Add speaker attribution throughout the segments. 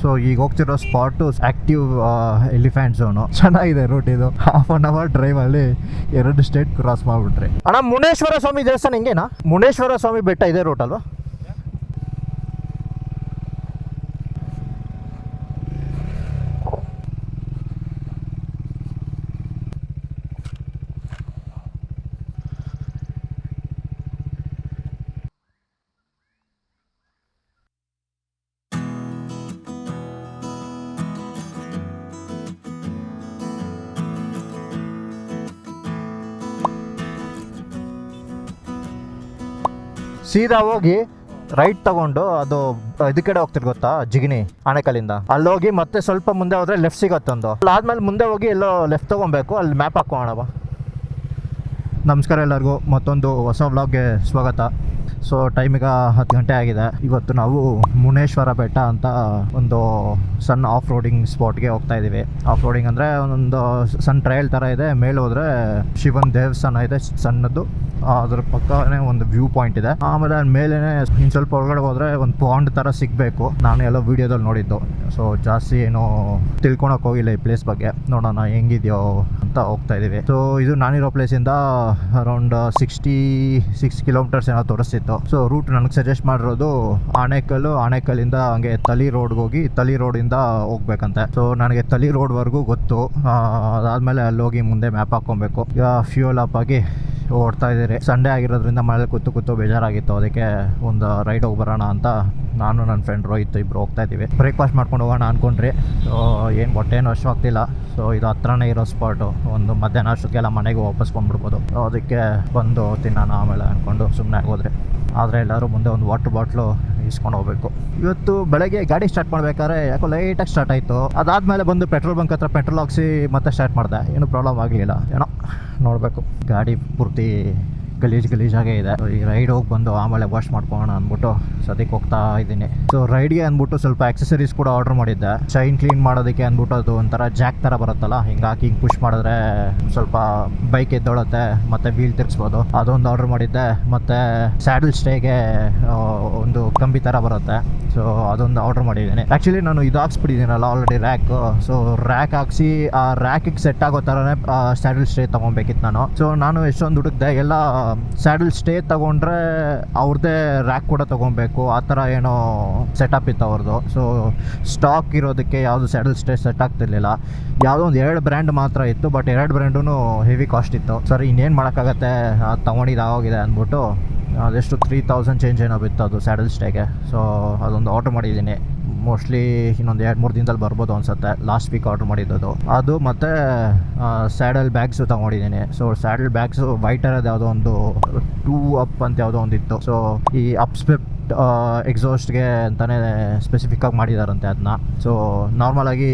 Speaker 1: So ಈಗ ಹೋಗ್ತಿರೋ spot active elephant zone. ಚೆನ್ನಾಗಿದೆ root ಇದು. ಹಾಫ್ ಅನ್ ಅವರ್ ಡ್ರೈವ್ ಅಲ್ಲಿ 2 ಸ್ಟೇಟ್ ಕ್ರಾಸ್ ಮಾಡ್ಬಿಟ್ರಿ. ಅಣ್ಣ ಮುನೇಶ್ವರ ಸ್ವಾಮಿ ದೇವಸ್ಥಾನ ಹಿಂಗೇನಾ? ಮುನೇಶ್ವರ ಸ್ವಾಮಿ ಬೆಟ್ಟ ಇದೆ ರೂಟ್ ಅಲ್ವಾ? ಸೀದಾ ಹೋಗಿ ರೈಟ್ ತಗೊಂಡು ಅದು ಇದ ಕಡೆ ಹೋಗ್ತಿರ್ ಗೊತ್ತಾ, ಜಿಗಿನಿ ಆಣೆಕಲ್ಲಿಂದ ಅಲ್ಲಿ ಹೋಗಿ ಮತ್ತೆ ಸ್ವಲ್ಪ ಮುಂದೆ ಹೋದ್ರೆ ಲೆಫ್ಟ್ ಸಿಗತ್ತೊಂದು. ಅದಾದ್ಮೇಲೆ ಮುಂದೆ ಹೋಗಿ ಎಲ್ಲೋ ಲೆಫ್ಟ್ ತಗೊಬೇಕು, ಅಲ್ಲಿ ಮ್ಯಾಪ್ ಹಾಕೋಣವ. ನಮಸ್ಕಾರ ಎಲ್ಲರಿಗೂ, ಮತ್ತೊಂದು ಹೊಸ ವ್ಲಾಗ್ಗೆ ಸ್ವಾಗತ. ಸೊ ಟೈಮಿಗ 10 ಗಂಟೆ ಆಗಿದೆ. ಇವತ್ತು ನಾವು ಮುನೇಶ್ವರ ಬೆಟ್ಟ ಅಂತ ಒಂದು ಸಣ್ಣ ಆಫ್ ರೋಡಿಂಗ್ ಸ್ಪಾಟ್ಗೆ ಹೋಗ್ತಾ ಇದ್ದೀವಿ. ಆಫ್ ರೋಡಿಂಗ್ ಅಂದರೆ ಒಂದು ಸಣ್ಣ ಟ್ರಯಲ್ ಥರ ಇದೆ. ಮೇಲೆ ಹೋದರೆ ಶಿವನ್ ದೇವಸ್ಥಾನ ಇದೆ ಸಣ್ಣದು, ಅದ್ರ ಪಕ್ಕನೇ ಒಂದು ವ್ಯೂ ಪಾಯಿಂಟ್ ಇದೆ. ಆಮೇಲೆ ಮೇಲೆ ಇನ್ನು ಸ್ವಲ್ಪ ಒಳಗಡೆ ಹೋದರೆ ಒಂದು ಪಾಂಡ್ ಥರ ಸಿಗಬೇಕು. ನಾನು ಎಲ್ಲ ವೀಡಿಯೋದಲ್ಲಿ ನೋಡಿದ್ದು. ಸೊ ಜಾಸ್ತಿ ಏನೋ ತಿಳ್ಕೊಳಕ್ಕೆ ಹೋಗಿಲ್ಲ ಈ ಪ್ಲೇಸ್ ಬಗ್ಗೆ, ನೋಡೋಣ ಹೆಂಗಿದೆಯೋ ಅಂತ ಹೋಗ್ತಾ ಇದ್ದೀವಿ. ಸೊ ಇದು ನಾನಿರೋ ಪ್ಲೇಸಿಂದ ಅರೌಂಡ್ 66 ಕಿಲೋಮೀಟರ್ಸ್ ಏನೋ ತೋರಿಸ್ತಿತ್ತು. ಸೊ ರೂಟ್ ನನಗೆ ಸಜೆಸ್ಟ್ ಮಾಡಿರೋದು ಆಣೆಕಲ್ಲಿಂದ ಹಂಗೆ ತಲಿ ರೋಡ್ಗೆ ಹೋಗಿ ತಲಿ ರೋಡಿಂದ ಹೋಗ್ಬೇಕಂತೆ. ಸೊ ನನಗೆ ತಲಿ ರೋಡ್ವರೆಗೂ ಗೊತ್ತು. ಅದಾದಮೇಲೆ ಅಲ್ಲಿ ಹೋಗಿ ಮುಂದೆ ಮ್ಯಾಪ್ ಹಾಕ್ಕೊಬೇಕು. ಈಗ ಫ್ಯೂಯಲ್ ಅಪ್ ಆಗಿ ಓಡ್ತಾ ಇದ್ದೀರಿ. ಸಂಡೇ ಆಗಿರೋದ್ರಿಂದ ಮನೇಲಿ ಕೂತು ಬೇಜಾರಾಗಿತ್ತು, ಅದಕ್ಕೆ ಒಂದು ರೈಡ್ ಹೋಗಿ ಬರೋಣ ಅಂತ ನಾನು ನನ್ನ ಫ್ರೆಂಡ್ ರೋಹಿತ್ ಇಬ್ಬರು ಹೋಗ್ತಾ ಇದ್ದೀವಿ. ಬ್ರೇಕ್ಫಾಸ್ಟ್ ಮಾಡ್ಕೊಂಡು ಹೋಗೋಣ ಅಂದ್ಕೊಂಡ್ರಿ. ಸೊ ಏನು ಹೊಟ್ಟೆನೂ ಅಷ್ಟಾಗ್ತಿಲ್ಲ. ಸೊ ಇದು ಹತ್ರನೇ ಇರೋ ಸ್ಪಾಟು, ಒಂದು ಮಧ್ಯಾಹ್ನ ಅಷ್ಟಕ್ಕೆಲ್ಲ ಮನೆಗೆ ವಾಪಸ್ ಬಂದ್ಬಿಡ್ಬೋದು. ಅದಕ್ಕೆ ಬಂದು ತಿನ್ನೋಣ ಆಮೇಲೆ ಅಂದ್ಕೊಂಡು ಸುಮ್ಮನೆ ಆಗೋದ್ರೆ. ಆದರೆ ಎಲ್ಲರೂ ಮುಂದೆ ಒಂದು ವಾಟರ್ ಬಾಟ್ಲು ಇಸ್ಕೊಂಡು ಹೋಗ್ಬೇಕು. ಇವತ್ತು ಬೆಳಗ್ಗೆ ಗಾಡಿ ಸ್ಟಾರ್ಟ್ ಮಾಡ್ಬೇಕಾದ್ರೆ ಯಾಕೋ ಲೈಟಾಗಿ ಸ್ಟಾರ್ಟ್ ಆಯಿತು. ಅದಾದಮೇಲೆ ಬಂದು ಪೆಟ್ರೋಲ್ ಬಂಕ್ ಹತ್ರ ಪೆಟ್ರೋಲ್ ಹಾಕ್ಸಿ ಮತ್ತೆ ಸ್ಟಾರ್ಟ್ ಮಾಡಿದೆ. ಏನೂ ಪ್ರಾಬ್ಲಮ್ ಆಗಲಿಲ್ಲ. ಏನೋ ನೋಡಬೇಕು. ಗಾಡಿ ಪೂರ್ತಿ ಗಲೀಜಾಗೇ ಇದೆ. ಈ ರೈಡ್ ಹೋಗಿ ಬಂದು ಆಮೇಲೆ ವಾಶ್ ಮಾಡ್ಕೊಳ್ಳೋಣ ಅಂದ್ಬಿಟ್ಟು ಸದ್ಯಕ್ಕೆ ಹೋಗ್ತಾ ಇದ್ದೀನಿ. ಸೊ ರೈಡ್ಗೆ ಅಂದ್ಬಿಟ್ಟು ಸ್ವಲ್ಪ ಆಕ್ಸೆಸರೀಸ್ ಕೂಡ ಆರ್ಡರ್ ಮಾಡಿದ್ದೆ. ಚೈನ್ ಕ್ಲೀನ್ ಮಾಡೋದಕ್ಕೆ ಅಂದ್ಬಿಟ್ಟು ಅದು ಒಂಥರ ಜಾಕ್ ಥರ ಬರುತ್ತಲ್ಲ, ಹಿಂಗಾಗಿ ಹಿಂಗೆ ಪುಷ್ ಮಾಡಿದ್ರೆ ಸ್ವಲ್ಪ ಬೈಕ್ ಎದ್ದೊಳುತ್ತೆ ಮತ್ತು ವೀಲ್ ತಿರ್ಗಿಸ್ಬೋದು. ಅದೊಂದು ಆರ್ಡರ್ ಮಾಡಿದ್ದೆ. ಮತ್ತು ಸ್ಯಾಡಲ್ ಸ್ಟೇಗೆ ಒಂದು ಕಂಬಿ ಥರ ಬರುತ್ತೆ. ಸೊ ಅದೊಂದು ಆರ್ಡರ್ ಮಾಡಿದ್ದೀನಿ. ಆ್ಯಕ್ಚುಲಿ ನಾನು ಇದು ಹಾಕ್ಸ್ಬಿಟ್ಟಿದ್ದೀನಲ್ಲ ಆಲ್ರೆಡಿ ರ್ಯಾಕ್. ಸೊ ರ್ಯಾಕ್ ಹಾಕ್ಸಿ ಆ ರ್ಯಾಕಿಗೆ ಸೆಟ್ ಆಗೋ ಥರನೇ ಸ್ಯಾಡಲ್ ಸ್ಟೇ ತೊಗೊಬೇಕಿತ್ತು ನಾನು. ಸೊ ನಾನು ಎಷ್ಟೊಂದು ಹುಡುಕ್ದೆ. ಎಲ್ಲ ಸ್ಯಾಡಲ್ ಸ್ಟೇ ತೊಗೊಂಡ್ರೆ ಅವ್ರದ್ದೇ ರ್ಯಾಕ್ ಕೂಡ ತೊಗೊಬೇಕು, ಆ ಥರ ಏನೋ ಸೆಟಪ್ ಇತ್ತು ಅವ್ರದ್ದು. ಸೊ ಸ್ಟಾಕ್ ಇರೋದಕ್ಕೆ ಯಾವುದು ಸ್ಯಾಡಲ್ ಸ್ಟೇ ಸೆಟ್ ಆಗ್ತಿರ್ಲಿಲ್ಲ. ಯಾವುದೋ ಒಂದು 2 ಬ್ರ್ಯಾಂಡ್ ಮಾತ್ರ ಇತ್ತು. ಬಟ್ 2 ಬ್ರ್ಯಾಂಡೂ ಹೆವಿ ಕಾಸ್ಟ್ ಇತ್ತು. ಸರಿ ಇನ್ನೇನು ಮಾಡೋಕ್ಕಾಗತ್ತೆ, ಅದು ತೊಗೊಂಡಿದ್ದು ಆಗೋಗಿದೆ ಅಂದ್ಬಿಟ್ಟು ಅದೆಷ್ಟು 3000 ಚೇಂಜ್ ಏನೋ ಬಿತ್ತು ಅದು ಸ್ಯಾಡಲ್ ಸ್ಟೇಗೆ. ಸೊ ಅದೊಂದು ಆರ್ಡ್ರ್ ಮಾಡಿದ್ದೀನಿ. ಮೋಸ್ಟ್ಲಿ ಇನ್ನೊಂದು 2-3 ದಿನದಲ್ಲಿ ಬರ್ಬೋದು ಅನ್ಸುತ್ತೆ. ಲಾಸ್ಟ್ ವೀಕ್ ಆರ್ಡ್ರ್ ಮಾಡಿದ್ದು ಅದು. ಮತ್ತು ಸ್ಯಾಡಲ್ ಬ್ಯಾಗ್ಸು ತೊಗೊಂಡಿದ್ದೀನಿ. ಸೊ ಸ್ಯಾಡಲ್ ಬ್ಯಾಗ್ಸು ವೈಟರದ್ದು ಯಾವುದೋ ಒಂದು 2 ಅಪ್ ಅಂತ ಯಾವುದೋ ಒಂದಿತ್ತು. ಸೊ ಈ ಅಪ್ಸ್ಪೆಪ್ಟ್ ಎಕ್ಸಾಸ್ಟ್ಗೆ ಅಂತಲೇ ಸ್ಪೆಸಿಫಿಕ್ಕಾಗಿ ಮಾಡಿದಾರಂತೆ ಅದನ್ನ. ಸೊ ನಾರ್ಮಲಾಗಿ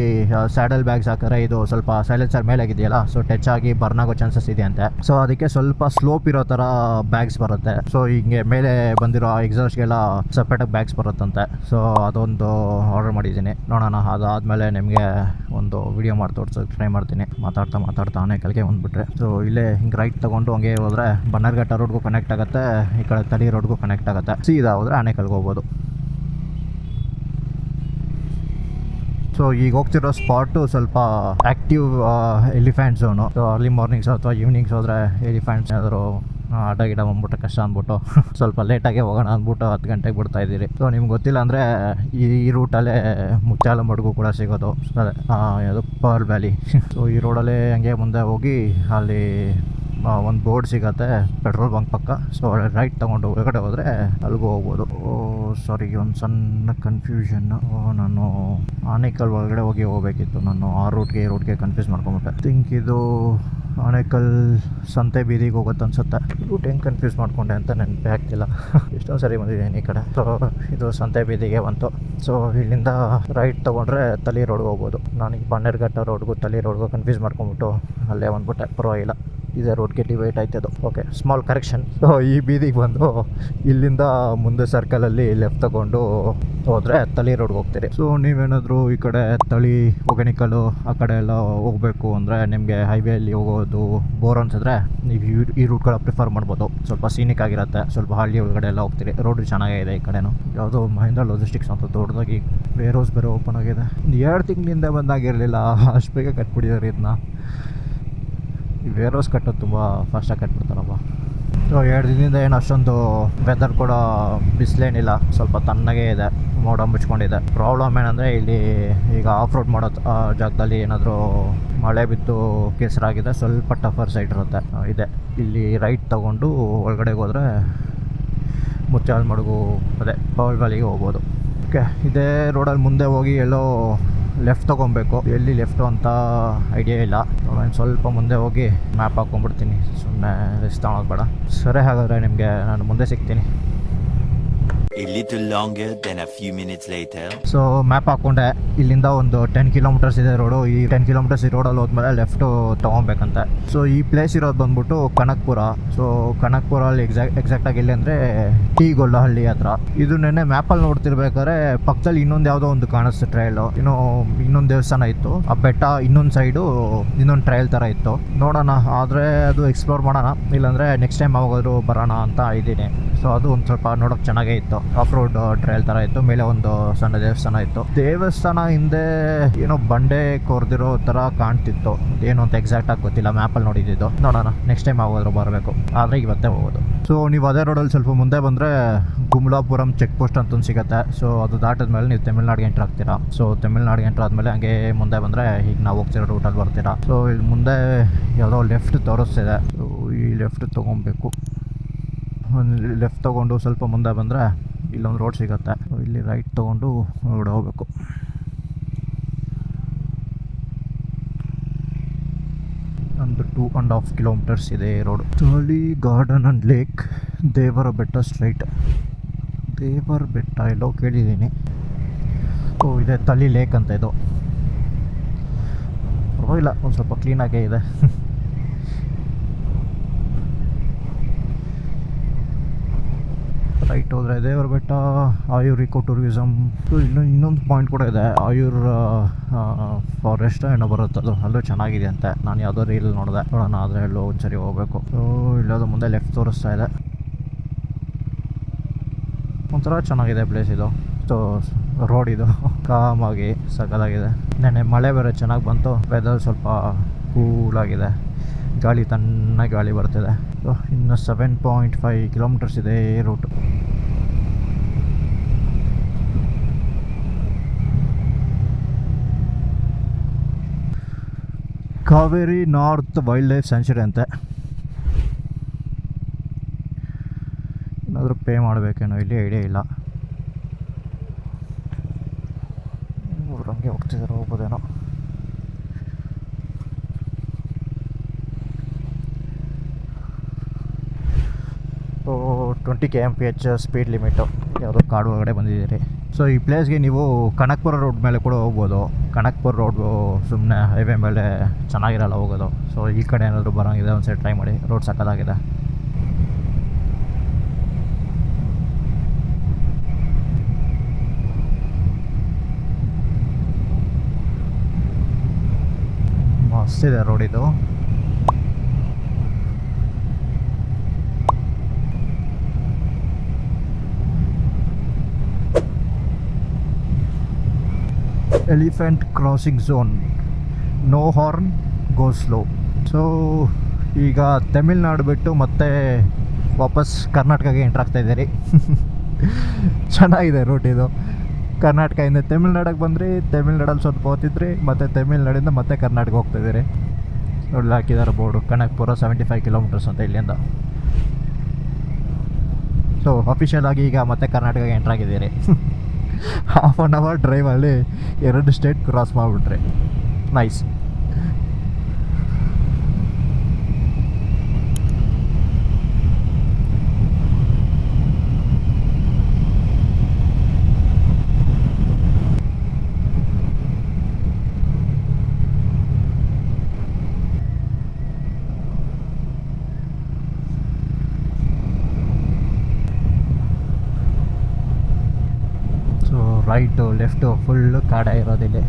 Speaker 1: ಸ್ಯಾಡಲ್ ಬ್ಯಾಗ್ಸ್ ಹಾಕಿದ್ರೆ ಇದು ಸ್ವಲ್ಪ ಸೈಲೆನ್ಸರ್ ಮೇಲೆ ಆಗಿದೆಯಲ್ಲ, ಸೊ ಟಚ್ ಆಗಿ ಬರ್ನ್ ಆಗೋ ಚಾನ್ಸಸ್ ಇದೆ ಅಂತೆ. ಸೊ ಅದಕ್ಕೆ ಸ್ವಲ್ಪ ಸ್ಲೋಪ್ ಇರೋ ಥರ ಬ್ಯಾಗ್ಸ್ ಬರುತ್ತೆ. ಸೊ ಹಿಂಗೆ ಮೇಲೆ ಬಂದಿರೋ ಎಕ್ಸಾಸ್ಟ್ಗೆಲ್ಲ ಸಪ್ರೇಟಾಗಿ ಬ್ಯಾಗ್ಸ್ ಬರುತ್ತಂತೆ. ಸೊ ಅದೊಂದು ಆರ್ಡರ್ ಮಾಡಿದ್ದೀನಿ. ನೋಡೋಣ, ಅದಾದಮೇಲೆ ನಿಮಗೆ ಒಂದು ವಿಡಿಯೋ ಮಾಡಿ ತೋರಿಸೋಕೆ ಟ್ರೈ ಮಾಡ್ತೀನಿ. ಮಾತಾಡ್ತಾ ಆನೇಕಲ್ಗೆ ಬಂದುಬಿಟ್ರೆ. ಸೊ ಇಲ್ಲೇ ಹಿಂಗೆ ರೈಟ್ ತೊಗೊಂಡು ಹಂಗೆ ಹೋದರೆ ಬನ್ನರ್ಘಟ್ಟ ರೋಡ್ಗೂ ಕನೆಕ್ಟ್ ಆಗುತ್ತೆ, ಈ ಕಡೆ ತಲಿ ರೋಡ್ಗೂ ಕನೆಕ್ಟ್ ಆಗುತ್ತೆ. ಸೀದಾ ಹೋದರೆ ಆನೇಕಲ್ಗೆ ಹೋಗ್ಬೋದು. ಸೊ ಈಗ ಹೋಗ್ತಿರೋ ಸ್ಪಾಟು ಸ್ವಲ್ಪ active elephant zone. So early mornings ಅಥವಾ ಈವ್ನಿಂಗ್ಸ್ ಹೋದರೆ ಎಲಿಫೆಂಟ್ಸ್ ಏನಾದರೂ ಆಟ ಗಿಡ ಬಂದ್ಬಿಟ್ಟು ಕಷ್ಟ ಅಂದ್ಬಿಟ್ಟು ಸ್ವಲ್ಪ ಲೇಟಾಗಿ ಹೋಗೋಣ ಅಂದ್ಬಿಟ್ಟು 10 ಗಂಟೆಗೆ ಬಿಡ್ತಾ ಇದ್ದೀರಿ. ಸೊ ನಿಮ್ಗೆ ಗೊತ್ತಿಲ್ಲ ಅಂದರೆ ಈ ರೂಟಲ್ಲೇ ಮುತ್ಯಾಲಮಡುಗು ಕೂಡ ಸಿಗೋದು. ಅದೇ ಯಾವುದು ಪರ್ಲ್ ವ್ಯಾಲಿ. ಸೊ ಈ ರೋಡಲ್ಲೇ ಹಂಗೆ ಮುಂದೆ ಹೋಗಿ ಅಲ್ಲಿ ಒಂದು ಬೋರ್ಡ್ ಸಿಗತ್ತೆ ಪೆಟ್ರೋಲ್ ಬಂಕ್ ಪಕ್ಕ. ಸೊ ರೈಟ್ ತೊಗೊಂಡು ಹೊರಗಡೆ ಹೋದರೆ ಅಲ್ಲಿಗೂ ಹೋಗ್ಬೋದು. ಸಾರಿ, ಒಂದು ಸಣ್ಣ ಕನ್ಫ್ಯೂಷನ್. ನಾನು ಆನೇಕಲ್ ಒಳಗಡೆ ಹೋಗಬೇಕಿತ್ತು. ನಾನು ಆ ರೂಟ್ಗೆ ಈ ರೂಟ್ಗೆ ಕನ್ಫ್ಯೂಸ್ ಮಾಡ್ಕೊಂಬಿಟ್ಟೆ. ಥಿಂಕ್ ಇದು ಆನೇಕಲ್ ಸಂತೆ ಬೀದಿಗೆ ಹೋಗುತ್ತೆ ಅನ್ಸುತ್ತೆ. ರೂಟ್ ಹೆಂಗೆ ಕನ್ಫ್ಯೂಸ್ ಮಾಡ್ಕೊಂಡೆ ಅಂತ ನೆನಪೇ ಆಗ್ತಿಲ್ಲ. ಎಷ್ಟೊಂದು ಸರಿ ಬಂದಿದ್ದೀನಿ ಈ ಕಡೆ. ಸೊ ಇದು ಸಂತೆ ಬೀದಿಗೆ ಬಂತು. ಸೊ ಇಲ್ಲಿಂದ ರೈಟ್ ತೊಗೊಂಡ್ರೆ ತಲಿ ರೋಡ್ಗೆ ಹೋಗ್ಬೋದು. ನನಗೆ ಬನ್ನೇರುಘಟ್ಟ ರೋಡ್ಗೂ ತಲಿ ರೋಡ್ಗೂ ಕನ್ಫ್ಯೂಸ್ ಮಾಡ್ಕೊಂಬಿಟ್ಟು ಅಲ್ಲೇ ಬಂದ್ಬಿಟ್ಟೆ. ಪರವಾಗಿಲ್ಲ, ಇದೇ ರೋಡ್ಗೆ ಡಿವೈಡ್ ಆಯ್ತದು. Okay, small correction. ಸೊ ಈ ಬೀದಿಗೆ ಬಂದು ಇಲ್ಲಿಂದ ಮುಂದೆ ಸರ್ಕಲಲ್ಲಿ ಲೆಫ್ಟ್ ತಗೊಂಡು ಹೋದರೆ ತಳಿ ರೋಡ್ಗೆ ಹೋಗ್ತೀರಿ. ಸೊ ನೀವೇನಾದರೂ ಈ ಕಡೆ ತಳಿ ಒಗಣಿಕಲ್ಲು ಆ ಕಡೆ ಎಲ್ಲ ಹೋಗಬೇಕು ಅಂದರೆ ನಿಮಗೆ ಹೈವೇಲಿ ಹೋಗೋದು ಬೋರ್ ಅನ್ಸಿದ್ರೆ ನೀವು ಈ ರೂಟ್ಗಳ ಪ್ರಿಫರ್ ಮಾಡ್ಬೋದು. ಸ್ವಲ್ಪ ಸೀನಿಕ್ ಆಗಿರುತ್ತೆ, ಸ್ವಲ್ಪ ಹಳ್ಳಿ ಒಳಗಡೆ ಎಲ್ಲ ಹೋಗ್ತೀರಿ. ರೋಡ್ ಚೆನ್ನಾಗಿದೆ. ಈ ಕಡೆನೂ ಯಾವುದೋ ಮಹೇಂದ್ರ ಲಾಜಿಸ್ಟಿಕ್ಸ್ ಅಂತ ದೊಡ್ಡದಾಗಿ ವೇರ್ ಹೌಸ್ ಬೇರೆ ಓಪನ್ ಆಗಿದೆ. 2 ತಿಂಗಳಿಂದ ಬಂದಾಗಿರಲಿಲ್ಲ, ಅಷ್ಟು ಬೇಗ ಕಟ್ಬಿಟ್ಟಿದ್ದಾರೆ ಇದನ್ನ. ಈ ವೇರ್ ಹೌಸ್ ಕಟ್ಟೋದು ತುಂಬ ಫಾಸ್ಟಾಗಿ ಕಟ್ಬಿಡ್ತಾರಪ್ಪ. ಸೊ 2 ದಿನದಿಂದ ಏನು ಅಷ್ಟೊಂದು ವೆದರ್ ಕೂಡ ಬಿಸಿಲೇನಿಲ್ಲ, ಸ್ವಲ್ಪ ತಣ್ಣಗೆ ಇದೆ, ಮೋಡ ಮುಚ್ಕೊಂಡಿದೆ. ಪ್ರಾಬ್ಲಮ್ ಏನಂದರೆ ಇಲ್ಲಿ ಈಗ ಆಫ್ ರೋಡ್ ಮಾಡೋ ಜಾಗದಲ್ಲಿ ಏನಾದರೂ ಮಳೆ ಬಿದ್ದು ಕೆಸರಾಗಿದೆ, ಸ್ವಲ್ಪ ಟಫರ್ ಸೈಡ್ ಇರುತ್ತೆ. ಇದೆ ಇಲ್ಲಿ ರೈಟ್ ತೊಗೊಂಡು ಒಳಗಡೆಗೆ ಹೋದರೆ ಮುಚ್ಚಾಲ್ ಮಡುಗು ಅದೇ ಪವಲ್ ವ್ಯಾಲಿಗೆ ಹೋಗ್ಬೋದು. ಓಕೆ, ಇದೇ ರೋಡಲ್ಲಿ ಮುಂದೆ ಹೋಗಿ ಎಲ್ಲೋ ಲೆಫ್ಟ್ ತೊಗೊಬೇಕು. ಎಲ್ಲಿ ಲೆಫ್ಟು ಅಂತ ಐಡಿಯಾ ಇಲ್ಲ. ಸ್ವಲ್ಪ ಮುಂದೆ ಹೋಗಿ ಮ್ಯಾಪ್ ಹಾಕ್ಕೊಂಡ್ಬಿಡ್ತೀನಿ, ಸುಮ್ಮನೆ ರಿಸ್ಕ್ ತೊಗೊಳೋದು ಬೇಡ. ಸರಿ, ಹಾಗಾದರೆ ನಿಮಗೆ ನಾನು ಮುಂದೆ ಸಿಗ್ತೀನಿ.
Speaker 2: A little longer than a few minutes later.
Speaker 1: So map ಹಾಕ್ಕೊಂಡೆ. ಇಲ್ಲಿಂದ ಒಂದು 10 ಕಿಲೋಮೀಟರ್ಸ್ ಇದೆ ರೋಡು. ಈ 10 ಕಿಲೋಮೀಟರ್ಸ್ ಈ ರೋಡಲ್ಲಿ ಹೋದ್ಮೇಲೆ ಲೆಫ್ಟು ತೊಗೊಬೇಕಂತೆ. ಸೊ ಈ ಪ್ಲೇಸ್ ಇರೋದು ಬಂದ್ಬಿಟ್ಟು ಕನಕ್ಪುರ. ಸೊ ಕನಕ್ಪುರಲ್ಲಿ ಎಕ್ಸಾಕ್ಟಾಗಿ ಎಲ್ಲಿ ಅಂದರೆ ಟಿ ಗೊಲ್ಲಹಳ್ಳಿ ಹತ್ರ. ಇದು ನೆನ್ನೆ ಮ್ಯಾಪಲ್ಲಿ ನೋಡ್ತಿರ್ಬೇಕಾದ್ರೆ ಪಕ್ಕದಲ್ಲಿ ಇನ್ನೊಂದು ಯಾವುದೋ ಒಂದು ಕಾಣಿಸ್ತು ಟ್ರೈಲು. ಇನ್ನೊಂದು ದೇವಸ್ಥಾನ ಇತ್ತು, ಆ ಬೆಟ್ಟ ಇನ್ನೊಂದು ಸೈಡು ಇನ್ನೊಂದು ಟ್ರೈಲ್ ಥರ ಇತ್ತು. ನೋಡೋಣ, ಆದರೆ ಅದು ಎಕ್ಸ್ಪ್ಲೋರ್ ಮಾಡೋಣ, ಇಲ್ಲಾಂದರೆ ನೆಕ್ಸ್ಟ್ ಟೈಮ್ ಯಾವಾಗಾದ್ರೂ ಬರೋಣ ಅಂತ ಇದ್ದೀನಿ. ಸೊ ಅದು ಒಂದು ಸ್ವಲ್ಪ ನೋಡೋಕೆ ಚೆನ್ನಾಗೇ ಇತ್ತು. ಆಫ್ ರೋಡ್ ಟ್ರೈಲ್ ಥರ ಇತ್ತು. ಮೇಲೆ ಒಂದು ಸಣ್ಣ ದೇವಸ್ಥಾನ ಇತ್ತು. ದೇವಸ್ಥಾನ ಹಿಂದೆ ಏನೋ ಬಂಡೆ ಕೊರ್ದಿರೋ ಥರ ಕಾಣ್ತಿತ್ತು. ಏನು ಅಂತ ಎಕ್ಸಾಕ್ಟಾಗಿ ಗೊತ್ತಿಲ್ಲ, ಮ್ಯಾಪಲ್ಲಿ ನೋಡಿದ್ದು. ನೋಡೋಣ, ನೆಕ್ಸ್ಟ್ ಟೈಮ್ ಆಗೋದ್ರು ಬರಬೇಕು, ಆದರೆ ಇವತ್ತೇ ಹೋಗೋದು. ಸೊ ನೀವು ಅದೇ ರೋಡಲ್ಲಿ ಸ್ವಲ್ಪ ಮುಂದೆ ಬಂದರೆ ಗುಮ್ಲಾಪುರಂ ಚೆಕ್ ಪೋಸ್ಟ್ ಅಂತ ಒಂದು ಸಿಗುತ್ತೆ. ಸೊ ಅದು ದಾಟಿದ್ಮೇಲೆ ನೀವು ತಮಿಳ್ನಾಡಿಗೆ ಎಂಟ್ರ್ ಆಗ್ತೀರಾ. ಸೊ ತಮಿಳ್ನಾಡಿಗೆ ಎಂಟ್ರ್ ಆದಮೇಲೆ ಹಂಗೆ ಮುಂದೆ ಬಂದರೆ ಈಗ ನಾವು ಹೋಗ್ತಿರೋ ರೂಟಲ್ಲಿ ಬರ್ತೀರಾ. ಸೊ ಇಲ್ಲಿ ಮುಂದೆ ಯಾವುದೋ ಲೆಫ್ಟ್ ತೋರಿಸ್ತಿದೆ. ಸೊ ಈ ಲೆಫ್ಟ್ ತೊಗೊಬೇಕು. ಒಂದು ಲೆಫ್ಟ್ ತೊಗೊಂಡು ಸ್ವಲ್ಪ ಮುಂದೆ ಬಂದರೆ ಇಲ್ಲೊಂದು ರೋಡ್ ಸಿಗುತ್ತೆ. ಇಲ್ಲಿ ರೈಟ್ ತೊಗೊಂಡು ಹೊರಗಡೆ ಹೋಗಬೇಕು. ಒಂದು 2.5 ಕಿಲೋಮೀಟರ್ಸ್ ಇದೆ ರೋಡು. ತಳಿ ಗಾರ್ಡನ್ ಆ್ಯಂಡ್ ಲೇಕ್, ದೇವರ ಬೆಟ್ಟ ಸ್ಟ್ರೈಟ್. ದೇವರ ಬೆಟ್ಟ ಎಲ್ಲೋ ಕೇಳಿದ್ದೀನಿ. ಓ, ಇದೆ ತಳಿ ಲೇಕ್ ಅಂತ. ಇದು ಪರವಾಗಿಲ್ಲ, ಒಂದು ಸ್ವಲ್ಪ ಕ್ಲೀನಾಗೇ ಇದೆ. ರೈಟ್ ಹೋದರೆ ದೇವರ ಬೆಟ್ಟ, ಆಯೂರ್ ಇಕೋ ಟೂರಿಸಮ್. ಇನ್ನೊಂದು ಪಾಯಿಂಟ್ ಕೂಡ ಇದೆ, ಆಯೂರ್ ಫಾರೆಸ್ಟ್ ಏನೋ ಬರುತ್ತೆ, ಅದು ಅಲ್ಲೂ ಚೆನ್ನಾಗಿದೆ ಅಂತೆ. ನಾನು ಯಾವುದೋ ರೀಲ್ ನೋಡಿದೆ, ನೋಡೋಣ, ಆದರೆ ಎಲ್ಲೋ ಒಂದ್ಸರಿ ಹೋಗಬೇಕು. ಸೊ ಇಲ್ಲೋದು ಮುಂದೆ ಲೆಫ್ಟ್ ತೋರಿಸ್ತಾ ಇದೆ. ಒಂಥರ ಚೆನ್ನಾಗಿದೆ ಪ್ಲೇಸ್ ಇದು. ಸೊ ರೋಡ್ ಇದು ಕಾಮಾಗಿ ಸಕ್ಕದಾಗಿದೆ. ನೆನ್ನೆ ಮಳೆ ಬೇರೆ ಚೆನ್ನಾಗಿ ಬಂತು, ವೆದರ್ ಸ್ವಲ್ಪ ಕೂಲಾಗಿದೆ, ಗಾಳಿ ತಣ್ಣಗೆ ಗಾಳಿ ಬರ್ತಿದೆ. ಇನ್ನು 7.5 ಕಿಲೋಮೀಟರ್ಸ್ ಇದೆ route. Kaveri north wild life sanctuary ಅಂತೆ. ಏನಾದರೂ ಪೇ ಮಾಡಬೇಕೇನೋ, ಇಲ್ಲಿ ಐಡಿಯಾ ಇಲ್ಲ. ಹಂಗೆ ಹೋಗ್ತಿದ್ದಾರೆ, ಹೋಗ್ಬೋದೇನೋ. So 20 km/h speed limit. ಯಾವುದೋ ಕಾಡು ಒಳಗಡೆ ಬಂದಿದ್ದೀರಿ. ಸೊ ಈ ಪ್ಲೇಸ್ಗೆ ನೀವು ಕನಕ್ಪುರ ರೋಡ್ ಮೇಲೆ ಕೂಡ ಹೋಗ್ಬೋದು. ಕನಕ್ಪುರ ರೋಡು ಸುಮ್ಮನೆ ಹೈವೇ ಮೇಲೆ ಚೆನ್ನಾಗಿರಲ್ಲ ಹೋಗೋದು. ಸೊ ಈ ಕಡೆ ಏನಾದರೂ ಬರೋಂಗಿದೆ ಒಂದು ಸೈಡ್ ಟ್ರೈ ಮಾಡಿ, ರೋಡ್ ಸಕ್ಕದಾಗಿದೆ. ಮಸ್ತಿದೆ ರೋಡ್ ಇದು. Elephant crossing zone, no horn, go slow. So ಈಗ ತಮಿಳ್ನಾಡು ಬಿಟ್ಟು ಮತ್ತೆ ವಾಪಸ್ ಕರ್ನಾಟಕಕ್ಕೆ ಎಂಟ್ರ್ ಆಗ್ತಾ ಇದ್ದೀರಿ. ಚೆನ್ನಾಗಿದೆ ರೂಟ್ ಇದು. ಕರ್ನಾಟಕದಿಂದ ತಮಿಳ್ನಾಡಿಗೆ ಬಂದ್ರಿ, ತಮಿಳ್ನಾಡಲ್ಲಿ ಸ್ವಲ್ಪ ಓದ್ತಿದ್ರಿ, ಮತ್ತು ತಮಿಳ್ನಾಡಿಂದ ಮತ್ತೆ ಕರ್ನಾಟಕ ಹೋಗ್ತಾಯಿದ್ದೀರಿ. ನೋಡಿ ಹಾಕಿದ್ದಾರೆ ಬೋರ್ಡು, ಕನಕ್ಪುರ 75 ಕಿಲೋಮೀಟರ್ಸ್ ಅಂತ ಇಲ್ಲಿಂದ. ಸೊ ಅಫಿಷಿಯಲ್ ಆಗಿ ಈಗ ಮತ್ತೆ ಕರ್ನಾಟಕಕ್ಕೆ ಎಂಟ್ರ್ ಆಗಿದ್ದೀರಿ. ಹಾಫ್ ಆನ್ ಅವರ್ ಡ್ರೈವಲ್ಲಿ 2 ಸ್ಟೇಟ್ ಕ್ರಾಸ್ ಮಾಡಿಬಿಟ್ರಿ. ನೈಸ್. ರೈಟು ಲೆಫ್ಟು ಫುಲ್ಲು ಕಾಡೇ ಇರೋದಿಲ್ಲಿ.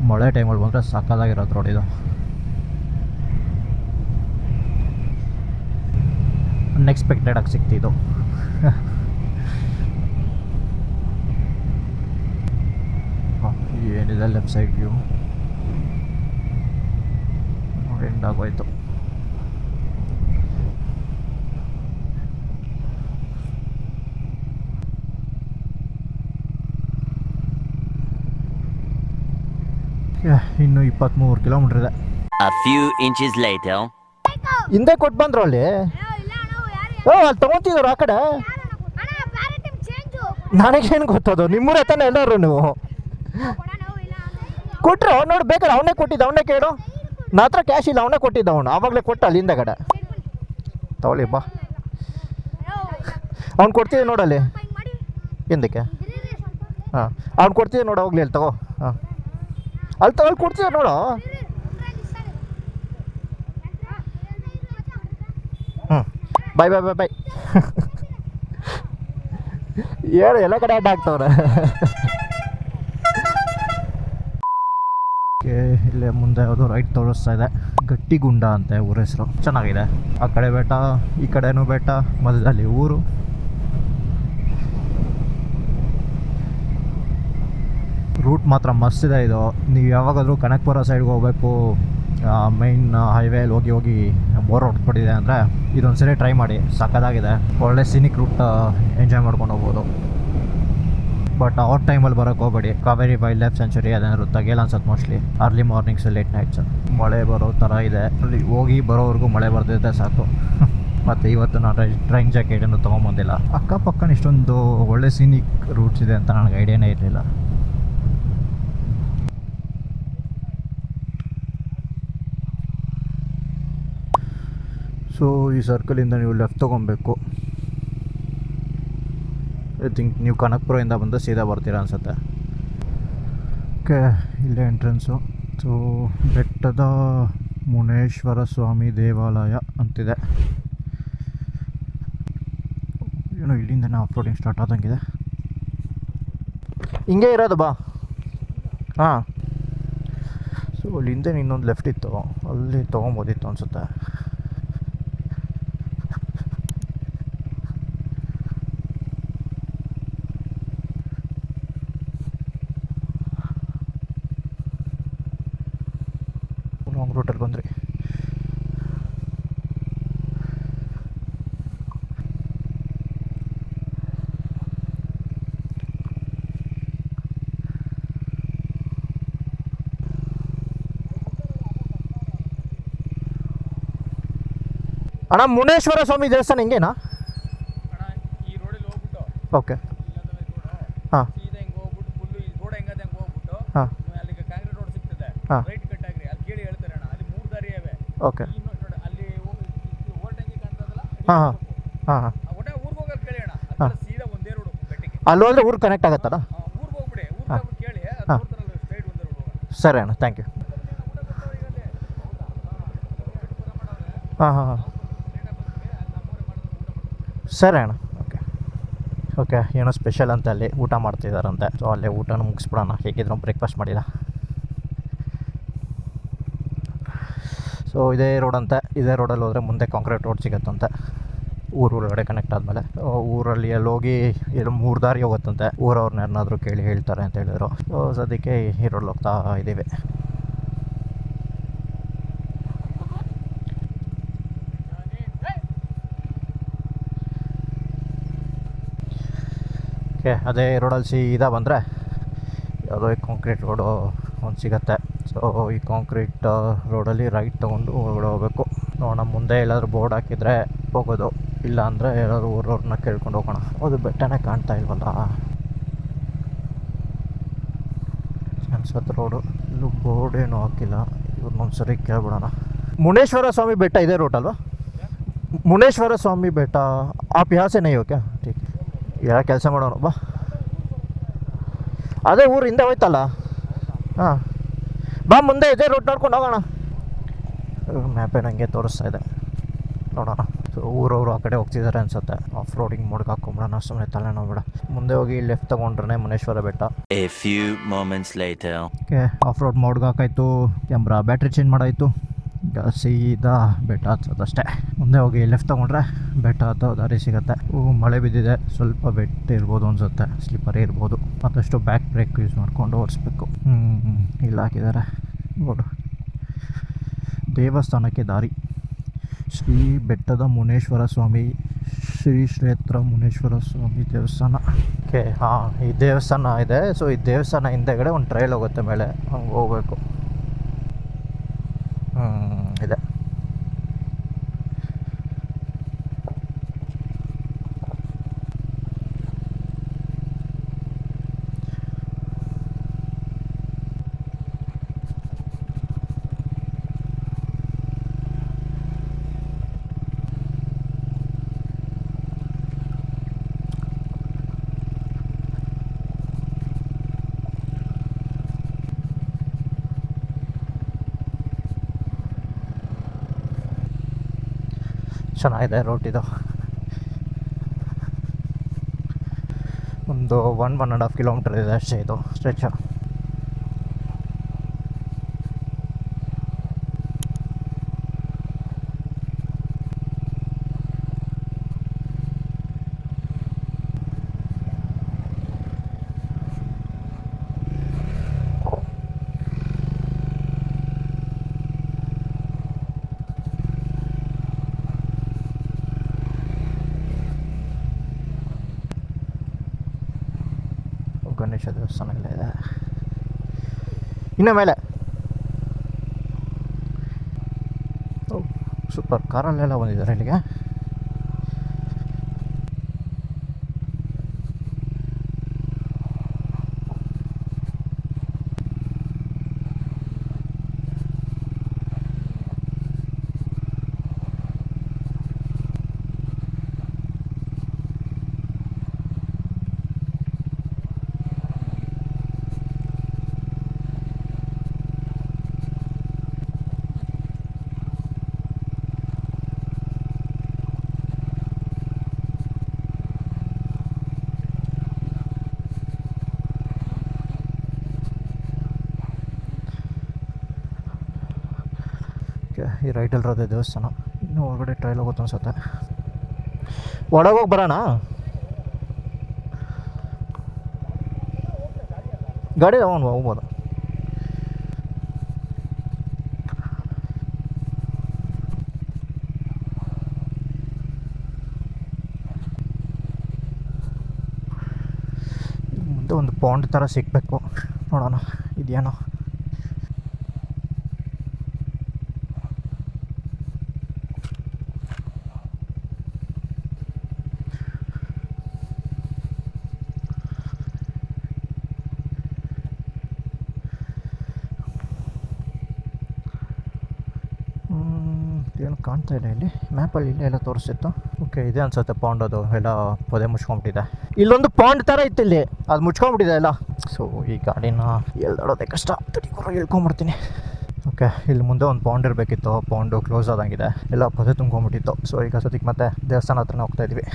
Speaker 1: ಮಳೆ ಟೈಮಲ್ಲಿ ಬಂದರೆ ಸಕ್ಕತ್ತಾಗಿರೋದು ರೋಡ್ ಇದು. ಅನ್ಎಕ್ಸ್ಪೆಕ್ಟೆಡ್ ಆಗಿ ಸಿಕ್ತಿದ್ದು. ಏನಿದೆ ಲೆಫ್ಟ್ ಸೈಡ್ ವ್ಯೂ ಎಂಡ್ ಆಗೋಯ್ತು. ಇನ್ನು 23 ಕಿಲೋಮೀಟ್ರ್ ಇದೆ.
Speaker 2: A few inches later.
Speaker 1: ಹಿಂದೆ ಕೊಟ್ಟು ಬಂದ್ರು ಅಲ್ಲಿ. ಅಲ್ಲಿ ತಗೊಂತಿದ್ರು ಆ ಕಡೆ. ನನಗೇನು ಗೊತ್ತದು, ನಿಮ್ಮೂರ ತಾನೆ ಎಲ್ಲರೂ ನೀವು ಕೊಟ್ಟರು. ನೋಡಿ ಬೇಕಾದ್ರೆ ಅವನೇ ಕೊಟ್ಟಿದ್ದ, ಅವನೇ ಕೇಳು. ನಾ ಹತ್ರ ಕ್ಯಾಶ್ ಇಲ್ಲ, ಅವನೇ ಕೊಟ್ಟಿದ್ದ. ಅವನು ಆವಾಗಲೇ ಕೊಟ್ಟ ಅಲ್ಲಿಂದ ಕಡೆ ತಗೊಳ್ಳಿ ಬಾ. ಅವ್ನು ಕೊಡ್ತಿದ್ದೆ ನೋಡಲ್ಲಿ ಹಿಂದಕ್ಕೆ. ಹಾಂ ಅವ್ನು ಕೊಡ್ತಿದ್ದೆ ನೋಡು, ಹೋಗ್ಲಿ ಅಲ್ಲಿ ತಗೋ. ಹಾಂ ಅಲ್ಲಿ ಕೊಡ್ತಿದ್ದೆ ನೋಡು. ಹ್ಞೂ ಬಾಯ್ ಬಾಯ್ ಬಾಯ್ ಬಾಯ್. ಏನು ಎಲ್ಲ ಕಡೆ ಅಡ್ಡ ಆಗ್ತವ್ರೆ. ಇಲ್ಲೇ ಮುಂದೆ ಯಾವುದು ರೈಟ್ ತೋರಿಸ್ತಾ ಇದೆ. ಗಟ್ಟಿಗುಂಡ ಅಂತೆ ಊರ ಹೆಸರು. ಚೆನ್ನಾಗಿದೆ. ಆ ಕಡೆ ಬೆಟ್ಟ, ಈ ಕಡೆನೂ ಬೆಟ್ಟ, ಮಧ್ಯದಲ್ಲಿ ಊರು. ರೂಟ್ ಮಾತ್ರ ಮಸ್ತಿದೆ ಇದು. ನೀವು ಯಾವಾಗಾದರೂ ಕನಕಪುರ ಸೈಡ್ಗೆ ಹೋಗಬೇಕು, ಮೈನ್ ಹೈವೇಲಿ ಹೋಗಿ ಬೋರ್ ಹೊಡ್ಬಿಟ್ಟಿದೆ ಅಂದರೆ ಇದೊಂದು ಸರಿ ಟ್ರೈ ಮಾಡಿ, ಸಕ್ಕತ್ತಾಗಿದೆ. ಒಳ್ಳೆ ಸಿನಿಕ್ ರೂಟ್ ಎಂಜಾಯ್ ಮಾಡ್ಕೊಂಡು ಹೋಗ್ಬೋದು. ಬಟ್ ಔಟ್ ಟೈಮಲ್ಲಿ ಬರೋಕ್ಕೆ ಹೋಗಬೇಡಿ. ಕಾವೇರಿ ವೈಲ್ಡ್ ಲೈಫ್ ಸೆಂಚುರಿ ಅದೇನಾದ್ರು ತೆಗೆಯಲ್ಲ ಅನ್ಸತ್ತೆ mostly. Early mornings late nights ಮಳೆ ಬರೋ ಥರ ಇದೆ. ಅಲ್ಲಿ ಹೋಗಿ ಬರೋವರೆಗೂ ಮಳೆ ಬರ್ದಿದ್ದೆ ಸಾಕು. ಮತ್ತು ಇವತ್ತು ನಾನು ಟ್ರೈನ್ ಜಾಕೆಟನ್ನು ತೊಗೊಂಬಂದಿಲ್ಲ. ಅಕ್ಕಪಕ್ಕನ ಇಷ್ಟೊಂದು ಒಳ್ಳೆ ಸಿನಿಕ್ ರೂಟ್ಸ್ ಇದೆ ಅಂತ ನನಗೆ ಐಡಿಯಾನೇ ಇರಲಿಲ್ಲ. ಸೊ ಈ ಸರ್ಕಲಿಂದ ನೀವು ಲೆಫ್ಟ್ ತೊಗೊಬೇಕು. ಐ ಥಿಂಕ್ ನೀವು ಕನಕಪುರದಿಂದ ಬಂದು ಸೀದಾ ಬರ್ತೀರಾ ಅನ್ಸುತ್ತೆ. ಓಕೆ, ಇಲ್ಲೇ ಎಂಟ್ರೆನ್ಸು. ಸೊ ಬೆಟ್ಟದ ಮುನೇಶ್ವರ ಸ್ವಾಮಿ ದೇವಾಲಯ ಅಂತಿದೆ. ಏನೋ ಇಲ್ಲಿಂದನೇ ಆಫ್ ರೋಡಿಂಗ್ ಸ್ಟಾರ್ಟ್ ಆದಂಗಿದೆ. ಹಿಂಗೆ ಇರೋದು ಬಾ. ಹಾಂ, ಸೊ ಅಲ್ಲಿಂದ ಇನ್ನೊಂದು ಲೆಫ್ಟ್ ಇತ್ತು, ಅಲ್ಲಿ ತೊಗೊಬೋದಿತ್ತು ಅನಿಸುತ್ತೆ. ಲಾಂಗ್ ರೂಟಲ್ಲಿ ಬಂದ್ರಿ. ಅಣ್ಣ ಮುನೇಶ್ವರ ಸ್ವಾಮಿ ದೇವಸ್ಥಾನ ಹಿಂಗೇನಾ? ಓಕೆ. ಹಾಂ ಹಾಂ ಹಾಂ ಓಕೆ. ಹಾಂ ಹಾಂ ಹಾಂ ಹಾಂ ಹಾಂ ಅಲ್ಲಿ ಹೋದ್ರೆ ಊರು ಕನೆಕ್ಟ್ ಆಗುತ್ತಲ್ಲ? ಹಾಂ ಹಾಂ ಸರಿ ಅಣ್ಣ, ಥ್ಯಾಂಕ್ ಯು. ಹಾಂ ಹಾಂ ಹಾಂ ಸರಿ ಅಣ್ಣ. Okay okay. ಏನೋ ಸ್ಪೆಷಲ್ ಅಂತ ಅಲ್ಲಿ ಊಟ ಮಾಡ್ತಿದ್ದಾರಂತೆ. ಸೊ ಅಲ್ಲೇ ಊಟನೂ ಮುಗಿಸ್ಬಿಡೋಣ, ಹೇಗಿದ್ರು ಬ್ರೇಕ್ಫಾಸ್ಟ್ ಮಾಡಿಲ್ಲ. ಸೊ ಇದೇ ರೋಡ್ ಅಂತೆ. ಇದೇ ರೋಡಲ್ಲಿ ಹೋದರೆ ಮುಂದೆ ಕಾಂಕ್ರೀಟ್ ರೋಡ್ ಸಿಗುತ್ತಂತೆ ಊರೊಳಗಡೆ ಕನೆಕ್ಟ್ ಆದಮೇಲೆ. ಊರಲ್ಲಿ ಅಲ್ಲಿ ಹೋಗಿ ಎಲ್ಲ 3 ದಾರಿ ಹೋಗುತ್ತಂತೆ. ಊರವ್ರನ್ನ ಯಾರನ್ನಾದರೂ ಕೇಳಿ ಹೇಳ್ತಾರೆ ಅಂತ ಹೇಳಿದರು. ಸೊ ಸದ್ಯಕ್ಕೆ ಈ ರೋಡಲ್ಲಿ ಹೋಗ್ತಾ ಇದ್ದೀವಿ. ಓಕೆ, ಅದೇ ರೋಡಲ್ಲಿ ಸೀದಾ ಬಂದರೆ ಯಾವುದೋ ಈ ಕಾಂಕ್ರೀಟ್ ರೋಡು ಒಂದು ಸಿಗುತ್ತೆ. ಸೊ ಈ ಕಾಂಕ್ರೀಟ್ ರೋಡಲ್ಲಿ ರೈಟ್ ತೊಗೊಂಡು ಒಳಗಡೆ ಹೋಗಬೇಕು. ನೋಡೋಣ, ಮುಂದೆ ಎಲ್ಲಾದರೂ ಬೋರ್ಡ್ ಹಾಕಿದರೆ ಹೋಗೋದು, ಇಲ್ಲ ಅಂದರೆ ಎಲ್ಲಾದರೂ ಊರವ್ರನ್ನ ಕೇಳ್ಕೊಂಡು ಹೋಗೋಣ. ಅದು ಬೆಟ್ಟನೇ ಕಾಣ್ತಾ ಇಲ್ವಲ್ಲ ಅನ್ಸತ್ತೆ ರೋಡು. ಇಲ್ಲೂ ಬೋರ್ಡ್ ಏನೂ ಹಾಕಿಲ್ಲ. ಇವ್ರನ್ನೊಂದು ಸರಿ ಕೇಳ್ಬಿಡೋಣ. ಮುನೇಶ್ವರ ಸ್ವಾಮಿ ಬೆಟ್ಟ ಇದೇ ರೂಟ್ ಅಲ್ವಾ? ಮುನೇಶ್ವರ ಸ್ವಾಮಿ ಬೆಟ್ಟ आप यहाँ से नहीं हो क्या? ठीक है, ಯಾರ ಕೆಲಸ ಮಾಡೋಣ ಬಾ. ಅದೇ ಊರು ಹಿಂದೆ ಹೋಯ್ತಲ್ಲ. ಹಾಂ ಬಾ, ಮುಂದೆ ಇದೇ ರೂಟ್ ನೋಡ್ಕೊಂಡು ಹೋಗೋಣ. ಮ್ಯಾಪೇ ನನಗೆ ತೋರಿಸ್ತಾ ಇದೆ, ನೋಡೋಣ. ಸೊ ಊರವರು ಆ ಕಡೆ ಹೋಗ್ತಿದ್ದಾರೆ ಅನ್ಸುತ್ತೆ. ಆಫ್ ರೋಡಿಂಗ್ ಮೋಡ್ಗೆ ಹಾಕೊಂಬಿಡೋಣ, ಸುಮ್ಮನೆ ತಲೆನೋವು ಬೇಡ. ಮುಂದೆ ಹೋಗಿ ಲೆಫ್ಟ್ ತೊಗೊಂಡ್ರೆ ಮುನೇಶ್ವರ ಬೆಟ್ಟ.
Speaker 2: A few moments later.
Speaker 1: Okay, of road ಮೋಡ್ಗೆ ಹಾಕಾಯ್ತು, ಕ್ಯಾಮ್ರಾ ಬ್ಯಾಟ್ರಿ ಚೇಂಜ್ ಮಾಡಾಯಿತು. ಈಗ ಸೀದಾ ಬೆಟ್ಟ ಹತ್ತೋದಷ್ಟೇ. ಮುಂದೆ ಹೋಗಿ ಲೆಫ್ಟ್ ತೊಗೊಂಡ್ರೆ ಬೆಟ್ಟ ಹತ್ತೋ ದಾರಿ ಸಿಗುತ್ತೆ. ಮಳೆ ಬಿದ್ದಿದೆ, ಸ್ವಲ್ಪ ಬೆಟ್ಟ ಇರ್ಬೋದು ಅನ್ಸುತ್ತೆ, ಸ್ಲಿಪ್ಪರೇ ಇರ್ಬೋದು. ಮತ್ತಷ್ಟು ಬ್ಯಾಕ್ ಬ್ರೇಕ್ ಯೂಸ್ ಮಾಡಿಕೊಂಡು ಓಡಿಸ್ಬೇಕು. ಇಲ್ಲಿ ಹಾಕಿದ್ದಾರೆ ಬೋರ್ಡು. ದೇವಸ್ಥಾನಕ್ಕೆ ದಾರಿ. ಶ್ರೀ ಬೆಟ್ಟದ ಮುನೇಶ್ವರ ಸ್ವಾಮಿ, ಶ್ರೀ ಕ್ಷೇತ್ರ ಮುನೇಶ್ವರ ಸ್ವಾಮಿ ದೇವಸ್ಥಾನ. ಓಕೆ, ಹಾಂ, ಈ ದೇವಸ್ಥಾನ ಇದೆ. ಸೊ ಈ ದೇವಸ್ಥಾನ ಹಿಂದೆಗಡೆ ಒಂದು ಟ್ರೈಲ್ ಹೋಗುತ್ತೆ ಮೇಲೆ, ಹಂಗೆ ಹೋಗ್ಬೇಕು. ಇದೆ. ಚೆನ್ನಾಗಿದೆ ರೋಡ್ ಇದು. ಒಂದು 1.5 ಕಿಲೋಮೀಟರ್ ಇದೆ ಅಷ್ಟೇ ಇದು ಸ್ಟ್ರೆಚ್. ಗಣೇಶ ದೇವಸ್ಥಾನ ಎಲ್ಲ ಇದೆ. ಇನ್ನು ಮೇಲೆ ಸೂಪರ್, ಕಾರಲ್ಲೆಲ್ಲ ಬಂದಿದ್ದಾರೆ ಇಲ್ಲಿಗೆ. ಈ ರೈಟಲ್ಲಿರೋದೇ ದೇವಸ್ಥಾನ. ಇನ್ನೂ ಹೊರಗಡೆ ಟ್ರೈಲ್ ಹೋಗುತ್ತೆ ಅನ್ಸುತ್ತೆ. ಒಳಗೋಗಿ ಬರೋಣ. ಗಾಡಿ ತಗೊಂಡು ಹೋಗ್ಬೋದು. ಮುಂದೆ ಒಂದು ಪಾಂಡ್ ಥರ ಸಿಗಬೇಕು, ನೋಡೋಣ ಇದೆಯೇನೋ. ಏನು ಕಾಣ್ತಾ ಇಲ್ಲ ಇಲ್ಲಿ ಮ್ಯಾಪಲ್ಲಿ. ಇಲ್ಲೇ ಎಲ್ಲ ತೋರಿಸ್ತಿತ್ತು. ಓಕೆ, ಇದೆ ಅನ್ಸುತ್ತೆ ಪಾಂಡ್. ಅದು ಎಲ್ಲ ಪೊದೆ ಮುಚ್ಕೊಂಡ್ಬಿಟ್ಟಿದೆ. ಇಲ್ಲೊಂದು ಪಾಂಡ್ ಥರ ಇತ್ತು ಇಲ್ಲಿ, ಅದು ಮುಚ್ಕೊಂಡ್ಬಿಟ್ಟಿದೆ ಎಲ್ಲ. ಸೊ ಈ ಗಾಡಿನ ಎಳ್ದಾಡೋದೇ ಕಷ್ಟ. ಹೇಳ್ಕೊಂಬಿಡ್ತೀನಿ. ಓಕೆ, ಇಲ್ಲಿ ಮುಂದೆ ಒಂದು ಪಾಂಡ್ ಇರಬೇಕಿತ್ತು. ಪಾಂಡು ಕ್ಲೋಸ್ ಆದಂಗಿದೆ, ಎಲ್ಲ ಪೊದೆ ತುಂಬ್ಕೊಂಡ್ಬಿಟ್ಟಿತ್ತು. ಸೊ ಈಗ ಸದ್ಯಕ್ಕೆ ಮತ್ತೆ ದೇವಸ್ಥಾನ ಹತ್ರನೇ ಹೋಗ್ತಾ ಇದ್ವಿ.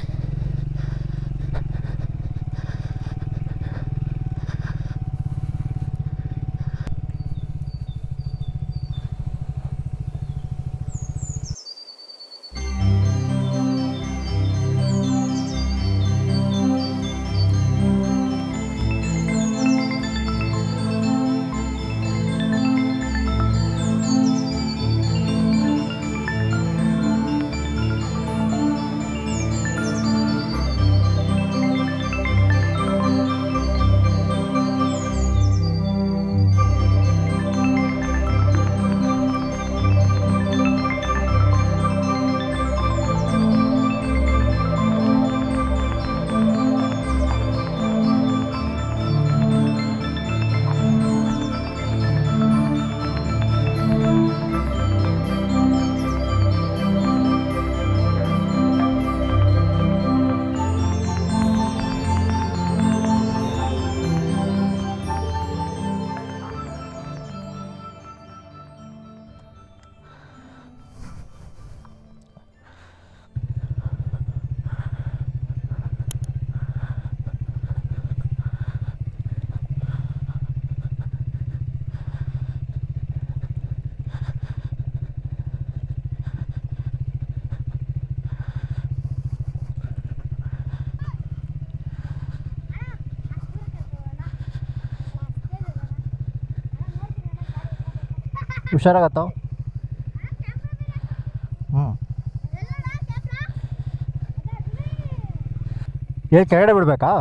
Speaker 1: ಹುಷಾರಾಗತ್ತೋ. ಹ್ಞೂ ಏ ಕೆಳಗಡೆ ಬಿಡಬೇಕಾ?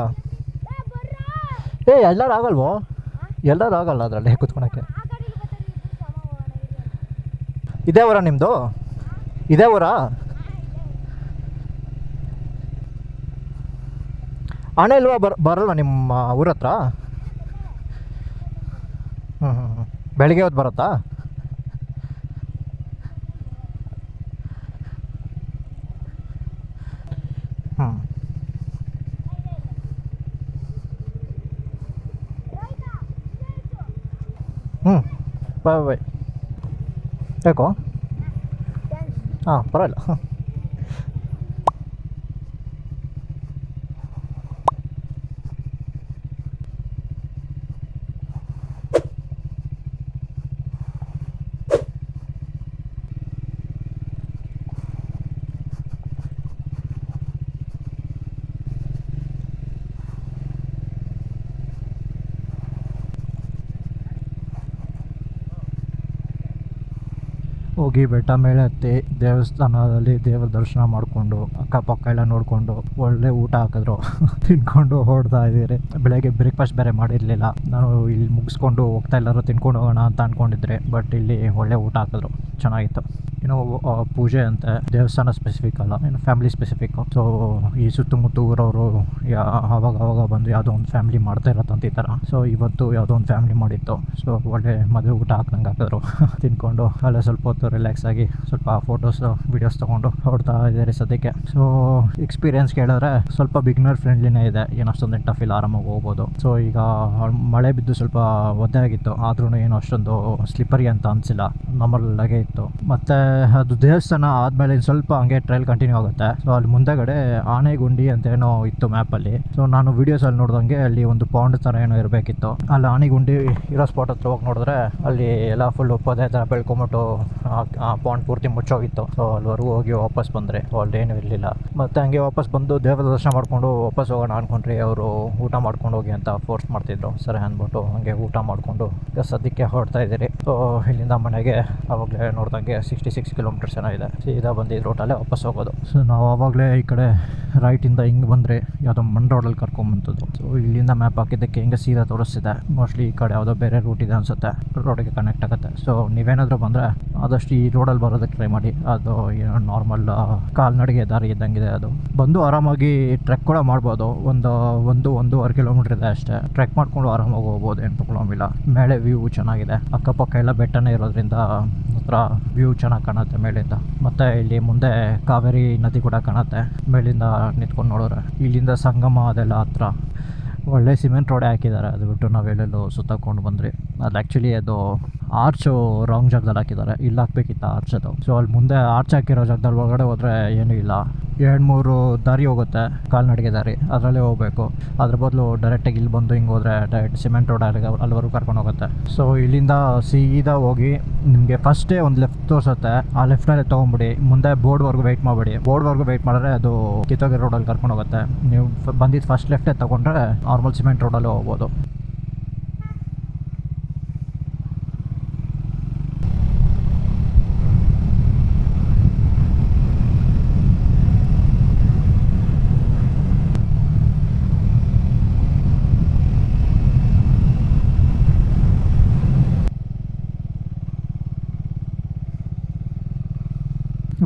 Speaker 1: ಎಲ್ಲರೂ ಆಗಲ್ವೋ? ಎಲ್ಲರೂ ಆಗಲ್ಲ ಅದರಲ್ಲಿ ಕೂತ್ಕೊಳಕ್ಕೆ. ಇದೇ ಊರ ನಿಮ್ಮದು? ಇದೇ ಊರಾ? ಆನೆ ಇಲ್ವಾ? ಬರಲ್ವಾ ನಿಮ್ಮ ಊರ ಹತ್ರ? ಹ್ಞೂ ಬೆಳಿಗ್ಗೆ ಹೊತ್ತು ಬರುತ್ತಾ? ಹ್ಞೂ ಬಾಯ್ ಬಾಯ್. ಯಾಕೋ? ಹಾಂ ಪರವಾಗಿಲ್ಲ. ಹೋಗಿ ಬೆಟ್ಟ ಮೇಲೆ ಹತ್ತಿ ದೇವಸ್ಥಾನದಲ್ಲಿ ದೇವರ ದರ್ಶನ ಮಾಡಿಕೊಂಡು ಅಕ್ಕಪಕ್ಕ ಎಲ್ಲ ನೋಡಿಕೊಂಡು ಒಳ್ಳೆ ಊಟ ಹಾಕಿದ್ರು. ತಿನ್ಕೊಂಡು ಹೊರಡ್ತಾ ಇದ್ದೀರಿ. ಬೆಳಗ್ಗೆ ಬ್ರೇಕ್ಫಾಸ್ಟ್ ಬೇರೆ ಮಾಡಿರಲಿಲ್ಲ. ನಾನು ಇಲ್ಲಿ ಮುಗಿಸ್ಕೊಂಡು ಹೋಗ್ತಾ ಎಲ್ಲರೂ ತಿನ್ಕೊಂಡು ಹೋಗೋಣ ಅಂತ ಅಂದ್ಕೊಂಡಿದ್ರೆ, ಬಟ್ ಇಲ್ಲಿ ಒಳ್ಳೆ ಊಟ ಹಾಕಿದ್ರು, ಚೆನ್ನಾಗಿತ್ತು. ಏನೋ ಪೂಜೆ ಅಂತೆ, ದೇವಸ್ಥಾನ ಸ್ಪೆಸಿಫಿಕ್ ಅಲ್ಲ, ಏನು ಫ್ಯಾಮಿಲಿ ಸ್ಪೆಸಿಫಿಕ್ಕು. ಸೊ ಈ ಸುತ್ತಮುತ್ತ ಊರವರು ಆವಾಗ ಬಂದು ಯಾವುದೋ ಒಂದು ಫ್ಯಾಮಿಲಿ ಮಾಡ್ತಾ ಇರತ್ತಂತ ಈ ಥರ. ಸೊ ಇವತ್ತು ಯಾವುದೋ ಒಂದು ಫ್ಯಾಮಿಲಿ ಮಾಡಿತ್ತು. ಸೊ ಒಳ್ಳೆ ಮದುವೆ ಊಟ ಹಾಕ್ದಂಗೆ ಹಾಕಿದ್ರು. ತಿನ್ಕೊಂಡು ಅಲ್ಲೇ ಸ್ವಲ್ಪ ಹೊತ್ತು ರಿಲ್ಯಾಕ್ಸ್ ಆಗಿ ಸ್ವಲ್ಪ ಫೋಟೋಸ್ ವೀಡಿಯೋಸ್ ತೊಗೊಂಡು ಹೊರಡ್ತಾ ಇದ್ದಾರೆ ಸದ್ಯಕ್ಕೆ. ಸೊ ಎಕ್ಸ್ಪೀರಿಯನ್ಸ್ ಕೇಳಿದ್ರೆ ಸ್ವಲ್ಪ ಬಿಗ್ನರ್ ಫ್ರೆಂಡ್ಲಿನೇ ಇದೆ, ಏನು ಅಷ್ಟೊಂದು ಟಫ್ ಇಲ್ಲ, ಆರಾಮಾಗಿ ಹೋಗ್ಬೋದು. ಸೊ ಈಗ ಮಳೆ ಬಿದ್ದು ಸ್ವಲ್ಪ ಒದ್ದೆ ಆಗಿತ್ತು, ಆದ್ರೂ ಏನು ಅಷ್ಟೊಂದು ಸ್ಲಿಪ್ಪರಿ ಅಂತ ಅನಿಸಿಲ್ಲ, ನಾರ್ಮಲ್ಲಾಗೆ ಇತ್ತು. ಮತ್ತು ಅದು ದೇವಸ್ಥಾನ ಆದಮೇಲೆ ಸ್ವಲ್ಪ ಹಂಗೆ ಟ್ರೈಲ್ ಕಂಟಿನ್ಯೂ ಆಗುತ್ತೆ. ಸೊ ಅಲ್ಲಿ ಮುಂದೆಗಡೆ ಆನೆಗುಂಡಿ ಅಂತ ಏನೋ ಇತ್ತು ಮ್ಯಾಪಲ್ಲಿ. ಸೊ ನಾನು ವೀಡಿಯೋಸಲ್ಲಿ ನೋಡ್ದಂಗೆ ಅಲ್ಲಿ ಒಂದು ಪಾಂಡ್ ಥರ ಏನೋ ಇರಬೇಕಿತ್ತು. ಅಲ್ಲಿ ಆನೆಗುಂಡಿ ಇರೋ ಸ್ಪಾಟ್ ಹತ್ರ ಹೋಗಿ ನೋಡಿದ್ರೆ ಅಲ್ಲಿ ಎಲ್ಲ ಫುಲ್ ಪೊದೆ ಥರ ಬೆಳ್ಕೊಂಬಿಟ್ಟು ಆ ಪಾಂಡ್ ಪೂರ್ತಿ ಮುಚ್ಚೋಗಿತ್ತು. ಸೊ ಅಲ್ಲಿವರೆಗೂ ಹೋಗಿ ವಾಪಸ್ ಬಂದರೆ ಅಲ್ಲೇನೂ ಇರಲಿಲ್ಲ. ಮತ್ತು ಹಂಗೆ ವಾಪಸ್ ಬಂದು ದೇವರ ದರ್ಶನ ಮಾಡಿಕೊಂಡು ವಾಪಸ್ ಹೋಗೋಣ ಅಂದ್ಕೊಂಡ್ರಿ. ಅವರು ಊಟ ಮಾಡ್ಕೊಂಡು ಹೋಗಿ ಅಂತ ಫೋರ್ಸ್ ಮಾಡ್ತಿದ್ರು. ಸರಿ ಅಂದ್ಬಿಟ್ಟು ಹಂಗೆ ಊಟ ಮಾಡಿಕೊಂಡು ಈಗ ಸದ್ಯಕ್ಕೆ ಹೊರಡ್ತಾ ಇದ್ದೀರಿ. ಸೊ ಇಲ್ಲಿಂದ ಮನೆಗೆ ಆವಾಗಲೇ ನೋಡ್ದಂಗೆ 66 ಕಿಲೋಮೀಟರ್ಸ್ ಏನೋ ಇದೆ. ಸೀದಾ ಬಂದಿದ್ದು ರೋಟಲ್ಲೇ ವಾಪಸ್ ಹೋಗೋದು. ಸೊ ನಾವು ಆವಾಗಲೇ ಈ ಕಡೆ ರೈಟಿಂದ ಹಿಂಗೆ ಬಂದರೆ ಯಾವುದೋ ಮಣ್ ರೋಡಲ್ಲಿ ಕರ್ಕೊಂಬಂತದ್ದು. ಸೊ ಇಲ್ಲಿಂದ ಮ್ಯಾಪ್ ಹಾಕಿದ್ದಕ್ಕೆ ಹಿಂಗೆ ಸೀದಾ ತೋರಿಸ್ತಿದೆ. ಮೋಸ್ಟ್ಲಿ ಈ ಕಡೆ ಯಾವುದೋ ಬೇರೆ ರೂಟ್ ಇದೆ ಅನಿಸುತ್ತೆ, ರೋಡಿಗೆ ಕನೆಕ್ಟ್ ಆಗುತ್ತೆ. ಸೊ ನೀವೇನಾದರೂ ಬಂದರೆ ಆದಷ್ಟು ಈ ರೋಡಲ್ಲಿ ಬರೋದಕ್ಕೆ ಟ್ರೈ ಮಾಡಿ. ಅದು ಏನೋ ನಾರ್ಮಲ್ ಕಾಲ್ನಡಿಗೆ ದಾರಿ ಇದ್ದಂಗಿದೆ. ಅದು ಬಂದು ಆರಾಮಾಗಿ ಟ್ರೆಕ್ ಕೂಡ ಮಾಡ್ಬೋದು. ಒಂದೂವರೆ ಕಿಲೋಮೀಟ್ರ್ ಇದೆ ಅಷ್ಟೇ. ಟ್ರೆಕ್ ಮಾಡ್ಕೊಂಡು ಆರಾಮಾಗಿ ಹೋಗ್ಬೋದು, ಏನು ಪ್ರಾಬ್ಲಮ್ ಇಲ್ಲ. ಮೇಲೆ ವ್ಯೂ ಚೆನ್ನಾಗಿದೆ, ಅಕ್ಕಪಕ್ಕ ಎಲ್ಲ ಬೆಟ್ಟನೇ ಇರೋದ್ರಿಂದ ಹತ್ರ ವ್ಯೂ ಚೆನ್ನಾಗಿ ಕಾಣುತ್ತೆ ಮೇಲಿಂದ. ಮತ್ತು ಇಲ್ಲಿ ಮುಂದೆ ಕಾವೇರಿ ನದಿ ಕೂಡ ಕಾಣುತ್ತೆ ಮೇಲಿಂದ ನಿಂತ್ಕೊಂಡು ನೋಡಿದ್ರೆ. ಇಲ್ಲಿಂದ ಸಂಗಮ ಅದೆಲ್ಲ ಹತ್ರ ಒಳ್ಳೆ ಸಿಮೆಂಟ್ ರೋಡೇ ಹಾಕಿದ್ದಾರೆ. ಅದು ಬಿಟ್ಟು ನಾವೆಲ್ಲೆಲ್ಲೋ ಸುತ್ತಾಕೊಂಡು ಬಂದ್ರಿ. ಅದು ಆ್ಯಕ್ಚುಲಿ ಅದು ಆರ್ಚು ರಾಂಗ್ ಜಾಗದಲ್ಲಿ ಹಾಕಿದ್ದಾರೆ, ಇಲ್ಲಿ ಹಾಕ್ಬೇಕಿತ್ತು ಆರ್ಚ್ ಅದು. ಸೊ ಅಲ್ಲಿ ಮುಂದೆ ಆರ್ಚ್ ಹಾಕಿರೋ ಜಾಗದಲ್ಲಿ ಒಳಗಡೆ ಹೋದರೆ ಏನೂ ಇಲ್ಲ. 2-3 ದಾರಿ ಹೋಗುತ್ತೆ, ಕಾಲ್ನಡಿಗೆ ದಾರಿ, ಅದರಲ್ಲೇ ಹೋಗಬೇಕು. ಅದ್ರ ಬದಲು ಡೈರೆಕ್ಟಾಗಿ ಇಲ್ಲಿ ಬಂದು ಹಿಂಗೆ ಹೋದರೆ ಡೈರೆಕ್ಟ್ ಸಿಮೆಂಟ್ ರೋಡ್ ಅಲ್ಲಿವರೆಗೂ ಕರ್ಕೊಂಡು ಹೋಗುತ್ತೆ. ಸೊ ಇಲ್ಲಿಂದ ಸೀದಾ ಹೋಗಿ ನಿಮಗೆ ಫಸ್ಟೇ ಒಂದು ಲೆಫ್ಟ್ ತೋರಿಸುತ್ತೆ, ಆ ಲೆಫ್ಟ್ನಲ್ಲೇ ತೊಗೊಂಬಿಡಿ. ಮುಂದೆ ಬೋರ್ಡ್ವರೆಗೂ ವೆಯ್ಟ್ ಮಾಡಬೇಡಿ. ಬೋರ್ಡ್ವರೆಗೂ ವೆಯ್ಟ್ ಮಾಡಿದ್ರೆ ಅದು ಕಿತ್ತೋಗಿ ರೋಡಲ್ಲಿ ಕರ್ಕೊಂಡು ಹೋಗುತ್ತೆ. ನೀವು ಬಂದಿದ್ದು ಫಸ್ಟ್ ಲೆಫ್ಟೇ ತೊಗೊಂಡ್ರೆ ನಾರ್ಮಲ್ ಸಿಮೆಂಟ್ ರೋಡಲ್ಲೇ ಹೋಗ್ಬೋದು.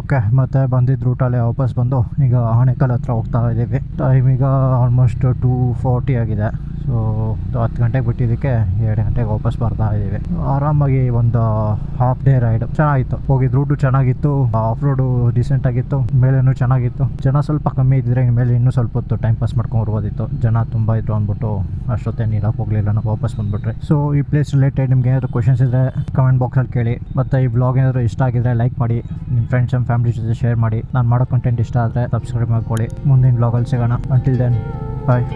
Speaker 1: ಓಕೆ, ಮತ್ತು ಬಂದಿದ್ದ ರೂಟಲ್ಲೇ ವಾಪಸ್ ಬಂದು ಈಗ ಆಣೆಕಲ್ ಹತ್ರ ಹೋಗ್ತಾ ಇದ್ದೀವಿ. ಟೈಮ್ ಈಗ ಆಲ್ಮೋಸ್ಟ್ 2:40 ಆಗಿದೆ. ಸೊ 10 ಗಂಟೆಗೆ ಬಿಟ್ಟಿದ್ದಕ್ಕೆ 2 ಗಂಟೆಗೆ ವಾಪಸ್ ಬರ್ತಾ ಇದ್ದೀವಿ. ಆರಾಮಾಗಿ ಒಂದು ಹಾಫ್ ಡೇ ರೈಡ್ ಚೆನ್ನಾಗಿತ್ತು. ಹೋಗಿದ್ದು ರೂಟು ಚೆನ್ನಾಗಿತ್ತು, ಆಫ್ ರೋಡು ಡಿಸೆಂಟ್ ಆಗಿತ್ತು, ಮೇಲೇನೂ ಚೆನ್ನಾಗಿತ್ತು. ಜನ ಸ್ವಲ್ಪ ಕಮ್ಮಿ ಇದ್ದಿದ್ರೆ ಮೇಲೆ ಇನ್ನೂ ಸ್ವಲ್ಪ ಹೊತ್ತು ಟೈಮ್ ಪಾಸ್ ಮಾಡ್ಕೊಂಡು ಬರ್ಬೋದಿತ್ತು. ಜನ ತುಂಬ ಇದ್ರು ಅಂದ್ಬಿಟ್ಟು ಅಷ್ಟೊತ್ತೇ ನೀರಾಗಿ ಹೋಗಲಿಲ್ಲ, ನಾವು ವಾಪಸ್ ಬಂದುಬಿಟ್ರೆ. ಸೊ ಈ ಪ್ಲೇಸ್ ರಿಲೇಟೆಡ್ ನಿಮ್ಗೆ ಏನಾದರೂ ಕ್ವಶನ್ಸ್ ಇದ್ದರೆ ಕಮೆಂಟ್ ಬಾಕ್ಸಲ್ಲಿ ಕೇಳಿ. ಮತ್ತು ಈ ಬ್ಲಾಗ್ ಏನಾದರೂ ಇಷ್ಟ ಆಗಿದ್ರೆ ಲೈಕ್ ಮಾಡಿ, ನಿಮ್ಮ ಫ್ರೆಂಡ್ಸ್ ಆ್ಯಂಡ್ ಫ್ಯಾಮಿಲಿ ಜೊತೆ ಶೇರ್ ಮಾಡಿ. ನಾನು ಮಾಡೋ ಕಂಟೆಂಟ್ ಇಷ್ಟ ಆದರೆ ಸಬ್ಸ್ಕ್ರೈಬ್ ಮಾಡ್ಕೊಳ್ಳಿ. ಮುಂದಿನ ಬ್ಲಾಗಲ್ಲಿ ಸಿಗೋಣ. ಅಂಟಿಲ್ ದೆನ್ ಬಾಯ್.